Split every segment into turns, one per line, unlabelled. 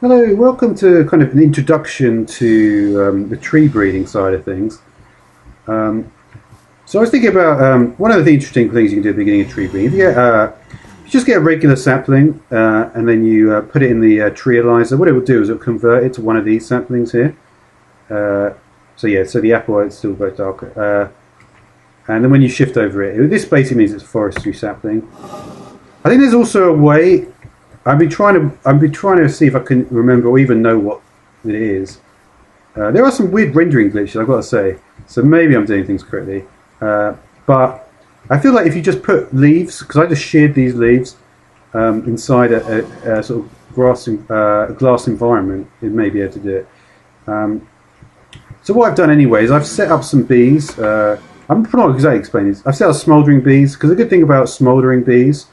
Hello, welcome to kind of an introduction to the tree breeding side of things. Um, so I was thinking about one of the interesting things you can do at the beginning of tree breeding. You just get a regular sapling and then you put it in the tree analyzer. What it will do is it will convert it to one of these saplings here. So the apple is still very dark. And then when you shift over it, this basically means it's a forestry sapling. I think there's also a way. I've been trying to see if I can remember or even know what it is. There are some weird rendering glitches, I've got to say. So maybe I'm doing things correctly. But I feel like if you just put leaves, because I just sheared these leaves inside a sort of glass environment, it may be able to do it. So what I've done anyway is I've set up some bees. I'm not exactly explaining this. I've set up smouldering bees, because the good thing about smouldering bees,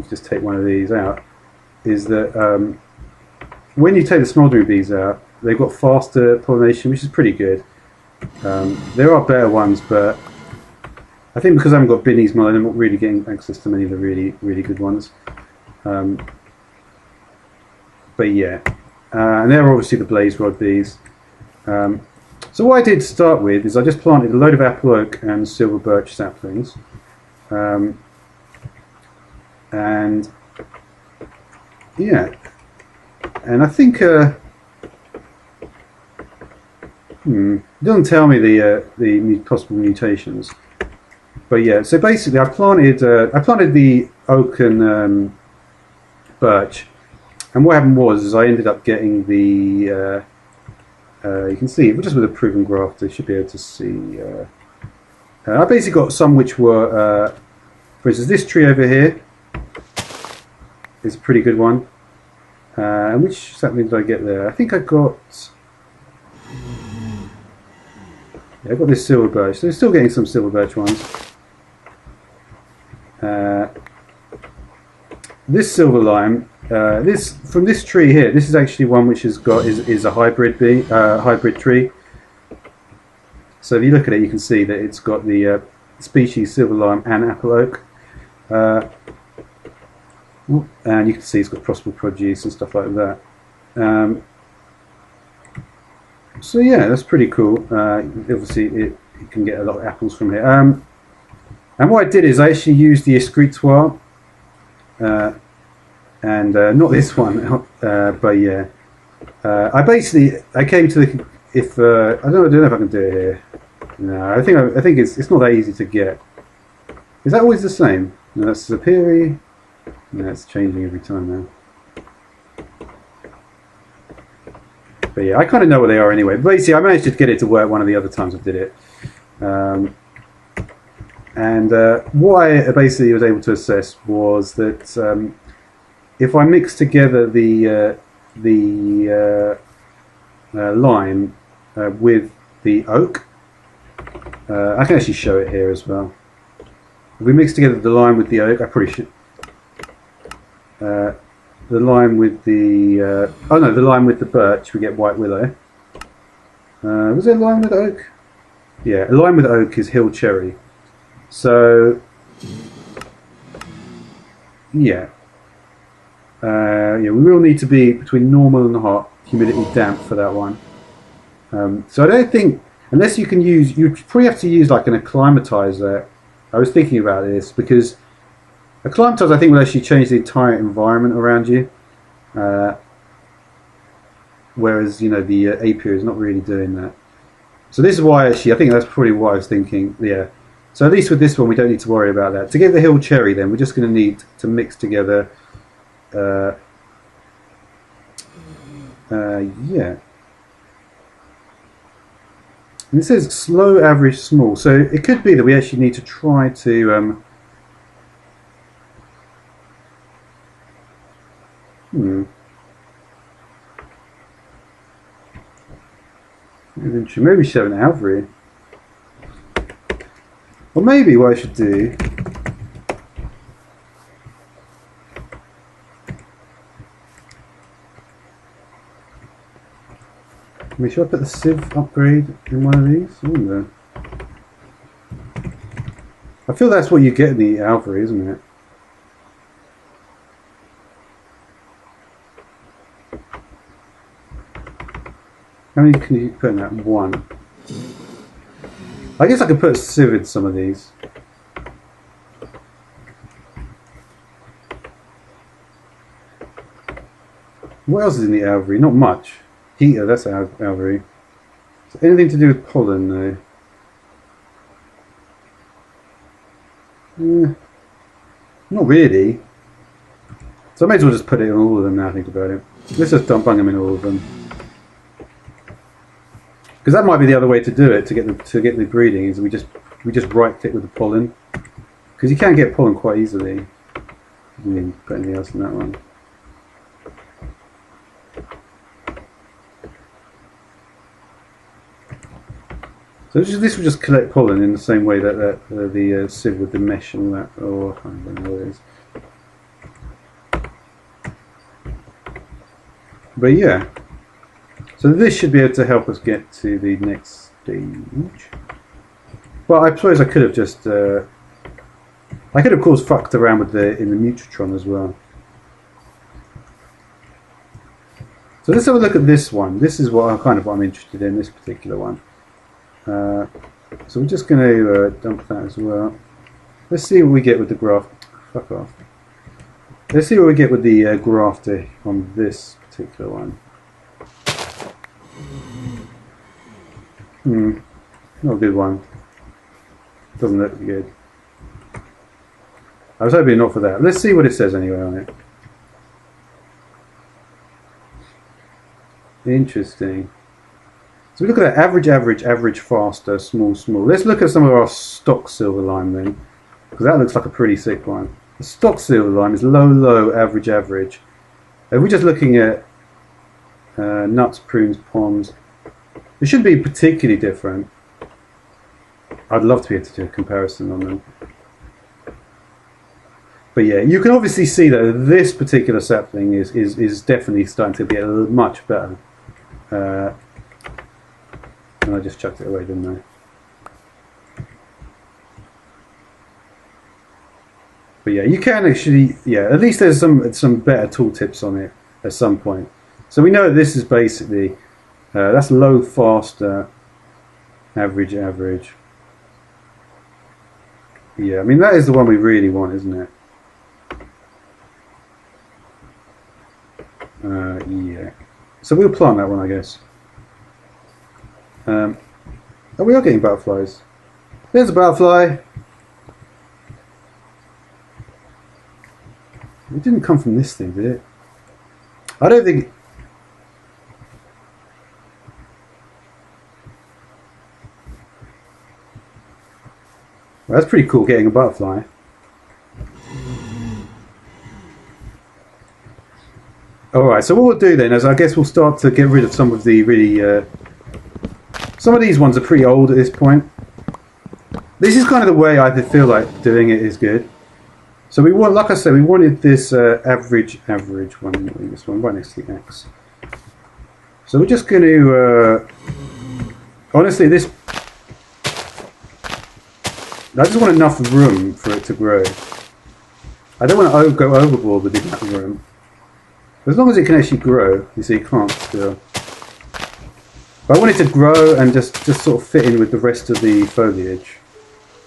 just take one of these out, is that when you take the smouldering bees out, they've got faster pollination, which is pretty good. There are better ones, but I think because I haven't got binnies mine, I'm not really getting access to many of the really good ones. But yeah, and they're obviously the blaze rod bees. So what I did to start with is I just planted a load of apple oak and silver birch saplings. And yeah, and I think it doesn't tell me the possible mutations, but yeah. So basically, I planted the oak and birch, and what happened was I ended up getting the you can see just with a proven graft, you should be able to see. I basically got some which were, for instance, this tree over here is a pretty good one. And which sapling did I get there? I think I got this silver birch. So they're still getting some silver birch ones. This silver lime, this from this tree here. This is actually one which is a hybrid tree. So if you look at it, you can see that it's got the species silver lime and apple oak. And you can see it's got possible produce and stuff like that. So yeah, that's pretty cool. Obviously, you can get a lot of apples from here. And what I did is I actually used the escritoire, and not this one, but yeah. I came to the I don't know if I can do it here. No, I think it's not that easy to get. Is that always the same? No, that's superior. No, it's changing every time now. But yeah, I kind of know what they are anyway. But basically, I managed to get it to work one of the other times I did it. And what I basically was able to assess was that if I mix together the lime with the oak, I can actually show it here as well. If we mix together the lime with the oak, I probably should. The lime with the the lime with the birch, we get white willow. Was there lime with oak? Yeah, a lime with oak is hill cherry. So yeah, we will need to be between normal and hot, humidity damp for that one. So I don't think, unless you can use, you probably have to use like an acclimatizer. I was thinking about this because acclimatizer, I think, will actually change the entire environment around you, whereas the apiary is not really doing that. So this is why actually I think that's probably what I was thinking. Yeah. So at least with this one, we don't need to worry about that. To get the hill cherry, then we're just going to need to mix together. Yeah. And it says slow, average, small. So it could be that we actually need to try to. Maybe we should have an average. Or maybe what I should do. Should I put the sieve upgrade in one of these? I wonder. I feel that's what you get in the Alvary, isn't it? How many can you put in that? One. I guess I could put a sieve in some of these. What else is in the alveary? Not much. Heater, that's alveary. So anything to do with pollen, though? Not really. So I may as well just put it in all of them now I think about it. Let's just bung them in all of them. Because that might be the other way to do it, to get the breeding, is we just right click with the pollen. Because you can get pollen quite easily. You didn't put anything else in that one. So this will just collect pollen in the same way that the sieve with the mesh and all that. Oh, I don't know what it is. But yeah, so this should be able to help us get to the next stage. Well, I suppose I could have just, I could of course fucked around with in the Mutatron as well. So let's have a look at this one. This is what I'm interested in, this particular one. So we're just going to dump that as well. Let's see what we get with the graft. Fuck off. Let's see what we get with the grafter on this particular one. Not a good one. Doesn't look good. I was hoping not for that. Let's see what it says anyway on it. Interesting. So we look at that average, faster, small. Let's look at some of our stock silver lime then, because that looks like a pretty sick one. The stock silver lime is low, average. If we're just looking at nuts, prunes, poms, it shouldn't be particularly different. I'd love to be able to do a comparison on them. But yeah, you can obviously see that this particular sapling is definitely starting to get much better. And I just chucked it away, didn't I? But yeah, you can actually, at least there's some better tooltips on it at some point. So we know this is basically, that's low, faster, average. Yeah, I mean that is the one we really want, isn't it? Yeah. So we'll plant that one, I guess. Oh, we are getting butterflies. There's a butterfly. It didn't come from this thing, did it? I don't think... Well, that's pretty cool, getting a butterfly. Alright, so what we'll do then is I guess we'll start to get rid of some of the really... some of these ones are pretty old at this point. This is kind of the way I feel like doing it is good. So we want, like I said, we wanted this average one, this one right next to the X. So we're just going to, honestly, this, I just want enough room for it to grow. I don't want to go overboard with the amount of room. As long as it can actually grow, you see, it can't still. But I want it to grow and just sort of fit in with the rest of the foliage.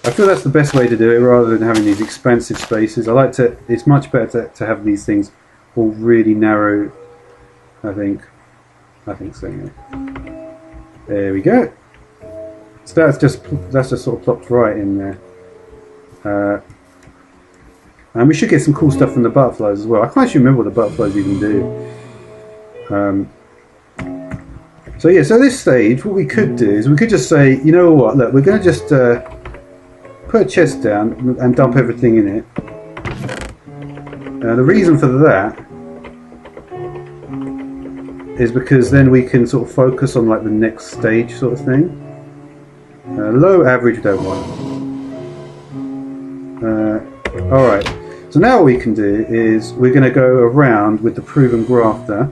I feel that's the best way to do it, rather than having these expansive spaces. I like to. It's much better to have these things all really narrow. I think so. Yeah. There we go. So that's just sort of plopped right in there. And we should get some cool stuff from the butterflies as well. I can't actually remember what the butterflies even do. So yeah, so at this stage, what we could do is we could just say, you know what? Look, we're going to just put a chest down and dump everything in it. The reason for that is because then we can sort of focus on like the next stage sort of thing. Low, average, we don't want. Alright, so now what we can do is we're going to go around with the proven grafter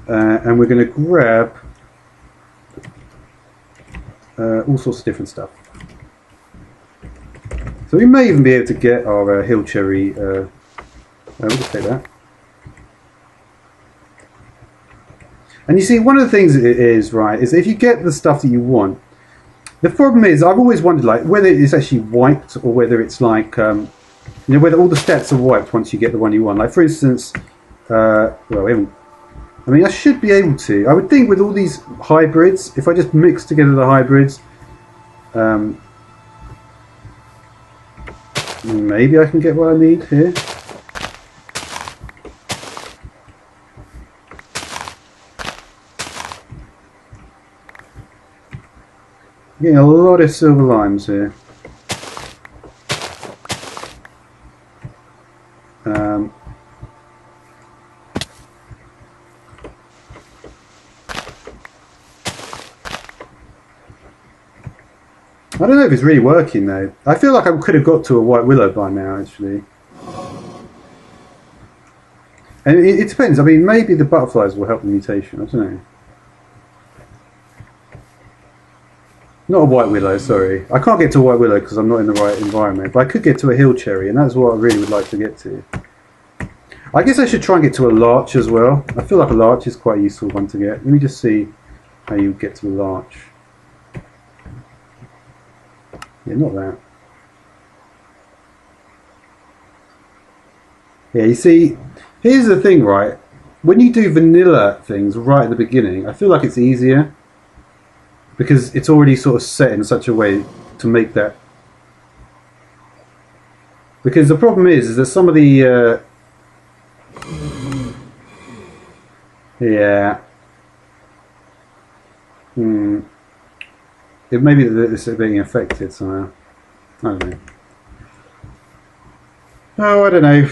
and we're going to grab all sorts of different stuff. So we may even be able to get our hill cherry, we'll just take that. And you see, one of the things it is, right, is if you get the stuff that you want, the problem is, I've always wondered, like, whether it's actually wiped or whether it's like, whether all the stats are wiped once you get the one you want. Like, for instance, well, we haven't. I mean, I should be able to. I would think with all these hybrids, if I just mix together the hybrids, maybe I can get what I need here. Getting a lot of silver limes here. I don't know if it's really working though. I feel like I could have got to a white willow by now, actually. And it depends. I mean, maybe the butterflies will help the mutation. I don't know. Not a white willow, sorry. I can't get to a white willow because I'm not in the right environment. But I could get to a hill cherry, and that's what I really would like to get to. I guess I should try and get to a larch as well. I feel like a larch is quite a useful one to get. Let me just see how you get to a larch. Yeah, not that. Yeah, you see, here's the thing, right? When you do vanilla things right at the beginning, I feel like it's easier because it's already sort of set in such a way to make that. Because the problem is that some of the yeah. It may be that it's being affected somehow. I don't know. Oh, I don't know.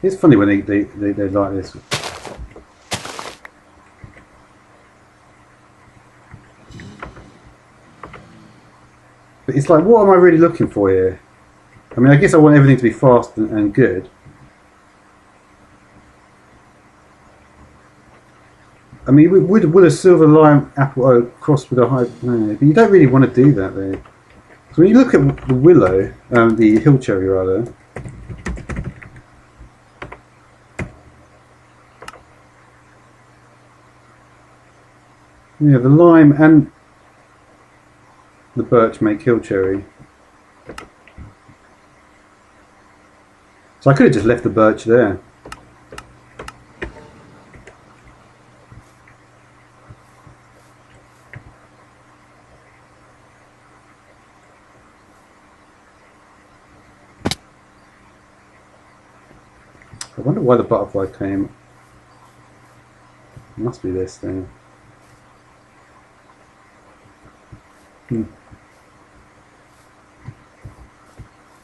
It's funny when they like this. But it's like, what am I really looking for here? I mean, I guess I want everything to be fast and good. I mean, would a silver lime apple oak crossed with a high... No, but you don't really want to do that though. So when you look at the willow, the hill cherry rather, yeah, the lime and the birch make hill cherry. So I could have just left the birch there. I wonder why the butterfly came. It must be this thing. I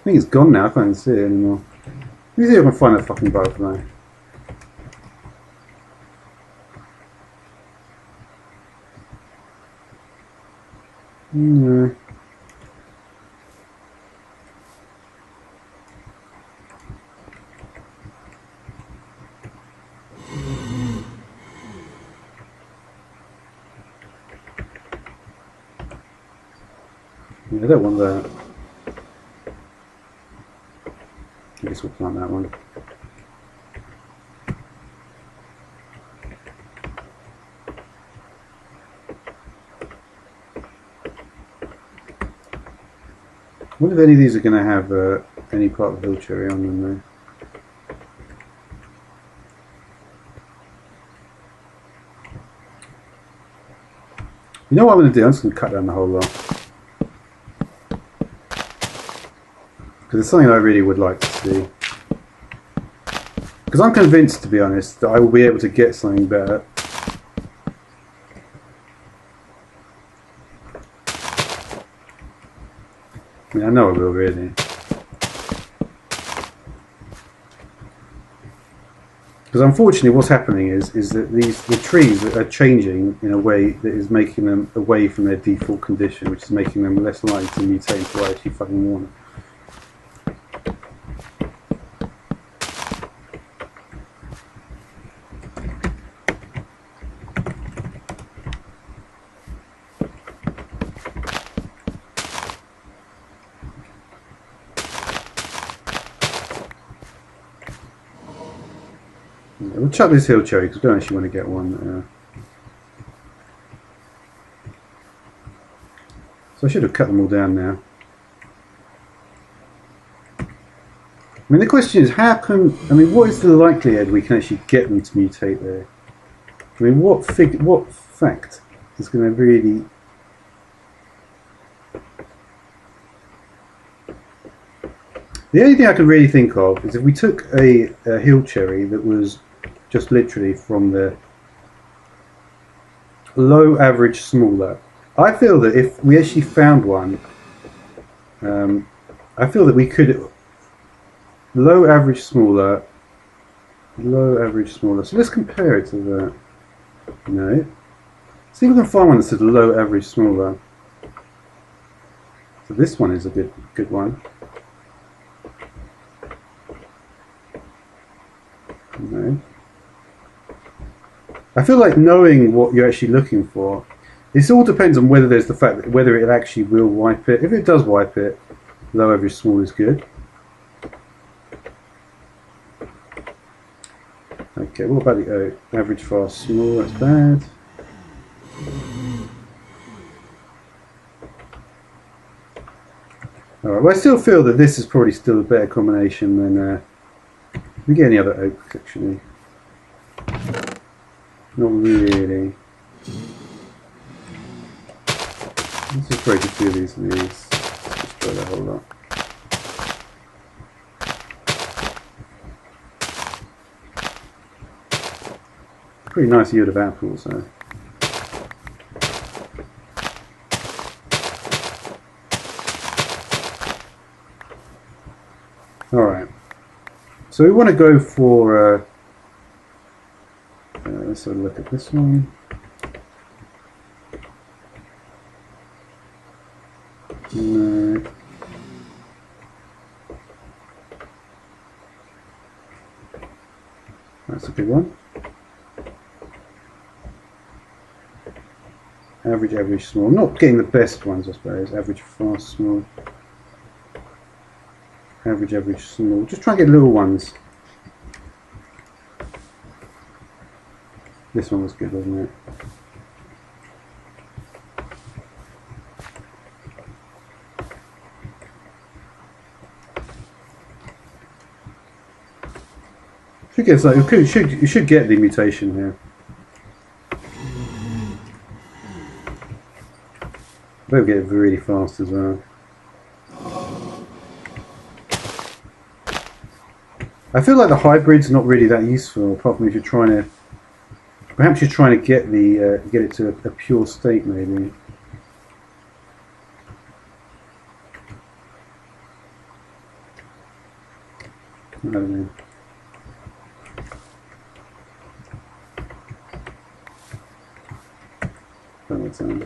think it's gone now, I can't even see it anymore. Let me see if I can find that fucking butterfly. No. I don't want that. I guess we'll plant that one. I wonder if any of these are going to have any part of hill cherry on them though. You know what I'm going to do? I'm just going to cut down the whole lot. Because it's something I really would like to see. Because I'm convinced, to be honest, that I will be able to get something better. I mean, I know I will, really. Because unfortunately what's happening is that the trees are changing in a way that is making them away from their default condition, which is making them less likely to mutate into what I actually fucking want. Yeah, we'll chuck this hill cherry because we don't actually want to get one. So I should have cut them all down now. I mean, the question is, how can... I mean, what is the likelihood we can actually get them to mutate there? I mean, what fact is going to really... The only thing I can really think of is if we took a hill cherry that was just literally from the low, average, smaller. I feel that if we actually found one, I feel that we could... Low, average, smaller. Low, average, smaller. So let's compare it to that. No. See if we can find one that says low, average, smaller. So this one is a good one. No. I feel like knowing what you're actually looking for, this all depends on whether there's the fact that whether it actually will wipe it. If it does wipe it, low, average, small is good. Okay, what about the average, fast, small? That's bad. Alright, well I still feel that this is probably still a better combination than... we get any other oak actually? Not really. Let's just break a few of these and these. Just throw that whole lot. Pretty nice yield of apples though. Alright. So we want to go for... let's have a look at this one. No. That's a good one. Average, average, small. Not getting the best ones, I suppose. Average, fast, small. Average, average, small. Just try and get little ones. This one was good, wasn't it? Should get like you should get the mutation here. Better get it really fast as well. I feel like the hybrid's not really that useful, apart from if you're trying to. Perhaps you're trying to get the get it to a pure state, maybe. I don't know. That makes sense.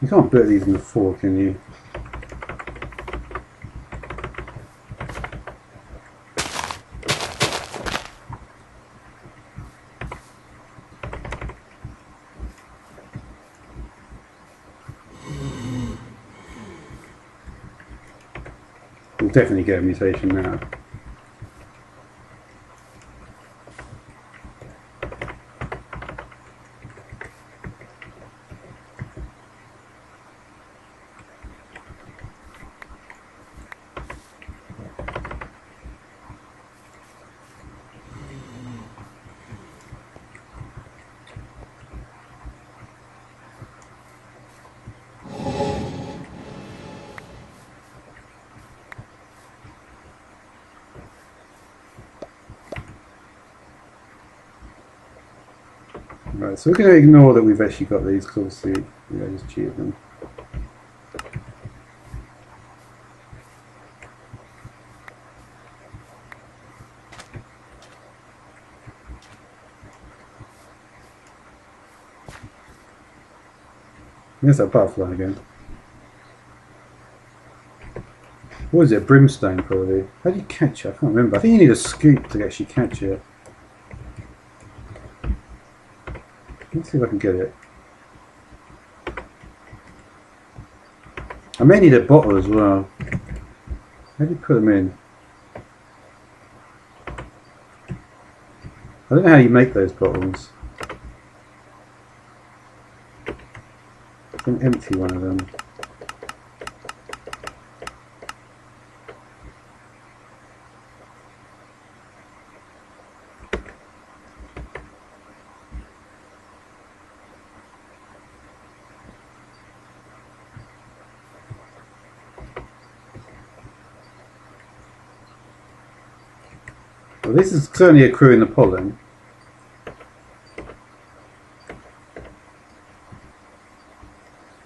You can't put these in the fork, can you? We'll definitely get a mutation now. Right, so we're going to ignore that we've actually got these because obviously we just cheated them. There's that butterfly again. What is it? Brimstone, probably. How do you catch it? I can't remember. I think you need a scoop to actually catch it. Let's see if I can get it. I may need a bottle as well. How do you put them in? I don't know how you make those bottles. I can empty one of them. Well, this is certainly accruing the pollen.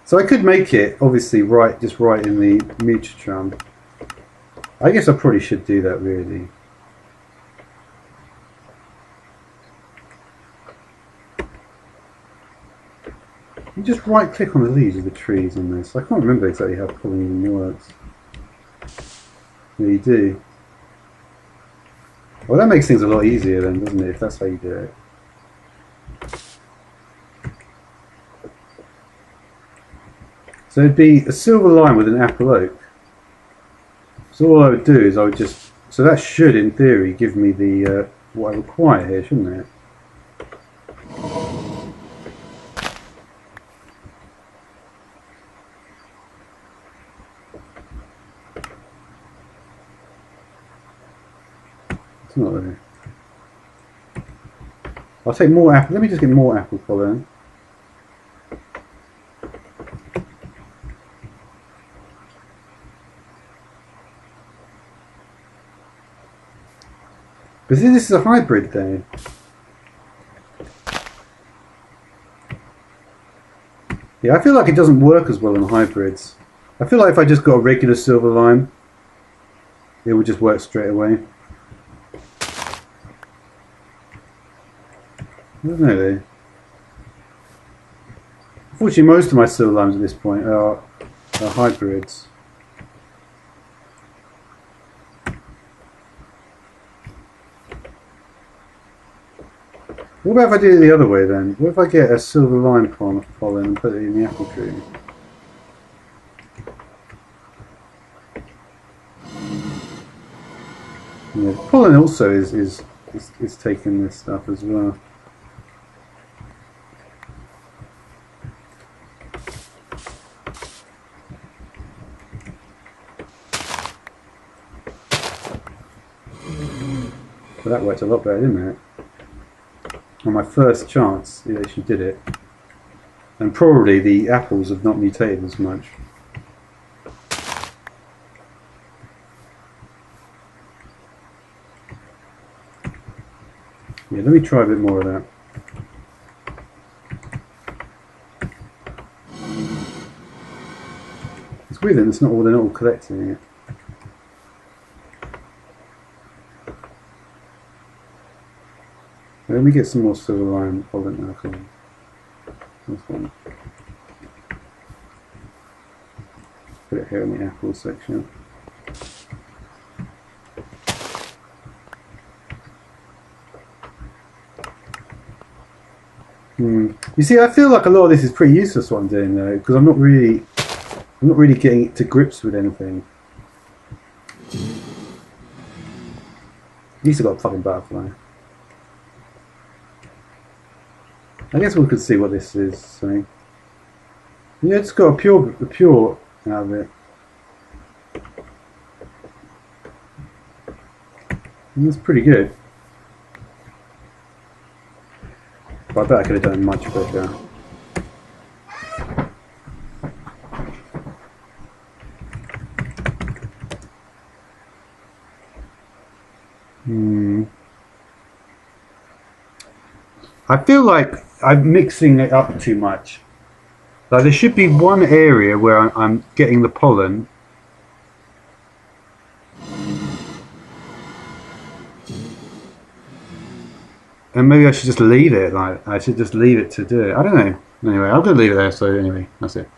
So I could make it, obviously, just right in the Mutate. I guess I probably should do that, really. You just right-click on the leaves of the trees on this. I can't remember exactly how pollen works. Yeah, you do. Well, that makes things a lot easier then, doesn't it, if that's how you do it. So it'd be a silver line with an apple oak. So all I would do is I would just... So that should, in theory, give me the what I require here, shouldn't it? It's not there. I'll take more apple. Let me just get more apple pollen. But see, this is a hybrid thing. Yeah, I feel like it doesn't work as well in hybrids. I feel like if I just got a regular silver lime, it would just work straight away. I don't know though. Unfortunately, most of my silver limes at this point are hybrids. What about if I do it the other way then? What if I get a silver lime pollen and put it in the apple tree? Yeah, pollen also is taking this stuff as well. But that worked a lot better, didn't it? On my first chance, it actually did it. And probably the apples have not mutated as much. Yeah, let me try a bit more of that. It's weird that they're not all collecting it. Let me get some more silver lime pollen now. This one. Put it here in the apple section. You see, I feel like a lot of this is pretty useless what I'm doing though, because I'm not really getting to grips with anything. At least I got a fucking butterfly. I guess we could see what this is saying. Yeah, it's got a pure out of it. And that's pretty good. But I bet I could have done it much quicker. I feel like I'm mixing it up too much. Like there should be one area where I'm getting the pollen. And maybe I should just leave it, like I should just leave it to do it. I don't know. Anyway, I'm going to leave it there. So anyway, that's it.